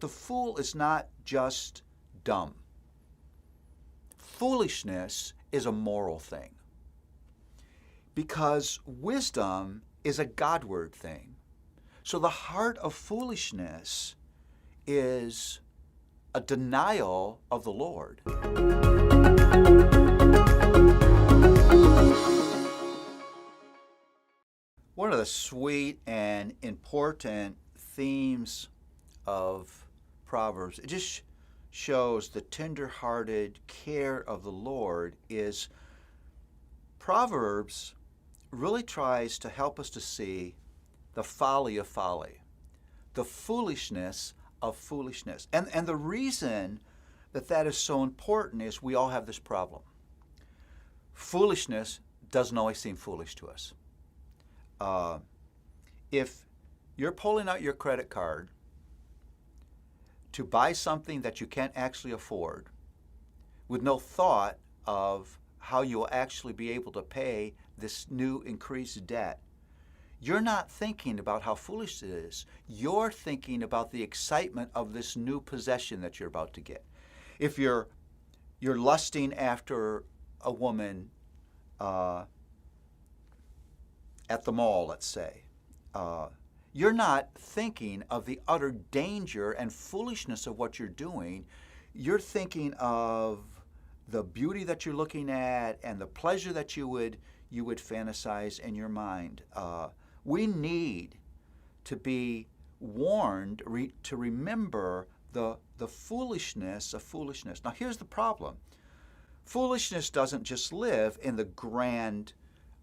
the fool is not just dumb. Foolishness is a moral thing, because wisdom is a Godward thing. So the heart of foolishness is a denial of the Lord. One of the sweet and important themes of Proverbs, it just shows the tender-hearted care of the Lord, is Proverbs really tries to help us to see the folly of folly, the foolishness of foolishness. And the reason that that is so important is we all have this problem. Foolishness doesn't always seem foolish to us. If you're pulling out your credit card to buy something that you can't actually afford, with no thought of how you will actually be able to pay this new increased debt, you're not thinking about how foolish it is. You're thinking about the excitement of this new possession that you're about to get. If you're lusting after a woman at the mall, let's say, you're not thinking of the utter danger and foolishness of what you're doing. You're thinking of the beauty that you're looking at and the pleasure that you would fantasize in your mind. We need to be warned to remember the foolishness of foolishness. Now, here's the problem. Foolishness doesn't just live in the grand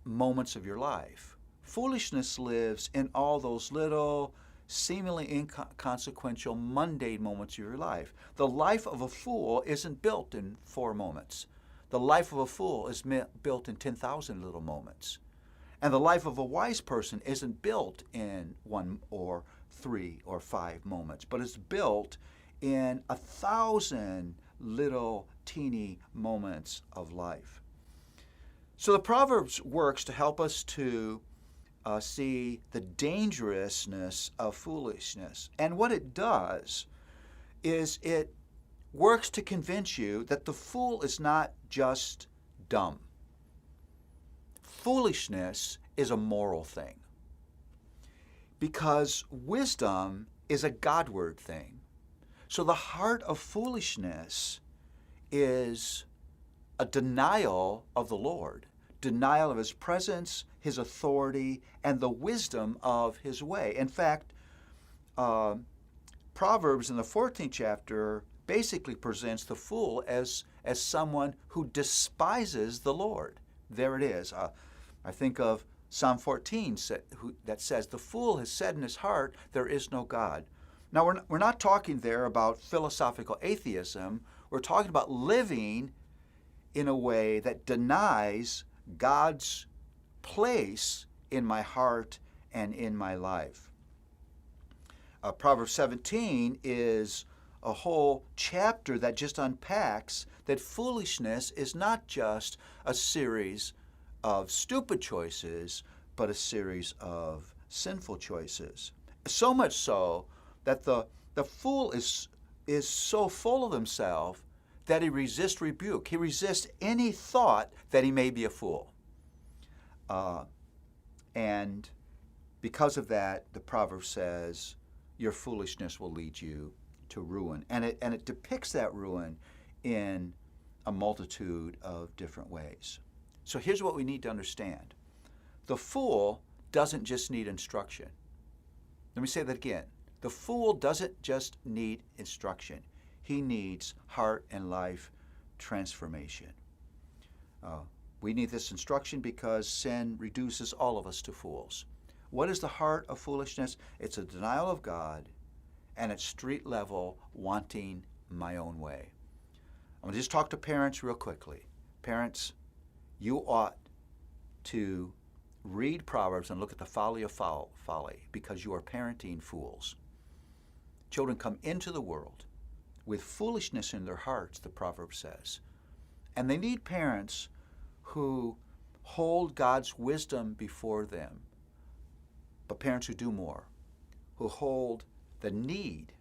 moments of your life. Foolishness lives in all those little, seemingly inconsequential, mundane moments of your life. The life of a fool isn't built in 4 moments. The life of a fool is built in 10,000 little moments. And the life of a wise person isn't built in 1 or 3 or 5 moments, but it's built in 1,000 little teeny moments of life. So the Proverbs works to help us to see the dangerousness of foolishness. And what it does is it works to convince you that the fool is not just dumb. Foolishness is a moral thing, because wisdom is a Godward thing. So the heart of foolishness is a denial of the Lord, denial of His presence, His authority, and the wisdom of His way. In fact, Proverbs in the 14th chapter basically presents the fool as someone who despises the Lord. There it is. I think of Psalm 14 that says, "The fool has said in his heart, there is no God." Now, we're not talking there about philosophical atheism. We're talking about living in a way that denies God's place in my heart and in my life. Proverbs 17 is a whole chapter that just unpacks that foolishness is not just a series of stupid choices, but a series of sinful choices. So much so that the fool is so full of himself that he resists rebuke. He resists any thought that he may be a fool. And because of that, the proverb says, your foolishness will lead you to ruin. And it depicts that ruin in a multitude of different ways. So here's what we need to understand. The fool doesn't just need instruction. Let me say that again. The fool doesn't just need instruction. He needs heart and life transformation. We need this instruction because sin reduces all of us to fools. What is the heart of foolishness? It's a denial of God, and at street level, wanting my own way. I'm going to just talk to parents real quickly. Parents, you ought to read Proverbs and look at the folly of folly, because you are parenting fools. Children come into the world with foolishness in their hearts, the proverb says. And they need parents who hold God's wisdom before them, but parents who do more, who hold the need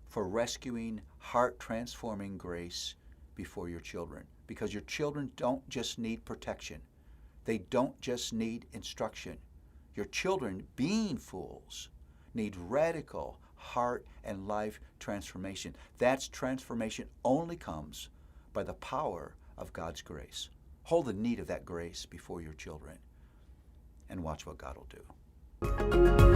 for rescuing, heart-transforming grace before your children. Because your children don't just need protection. They don't just need instruction. Your children, being fools, need radical heart and life transformation. That transformation only comes by the power of God's grace. Hold the need of that grace before your children and watch what God will do.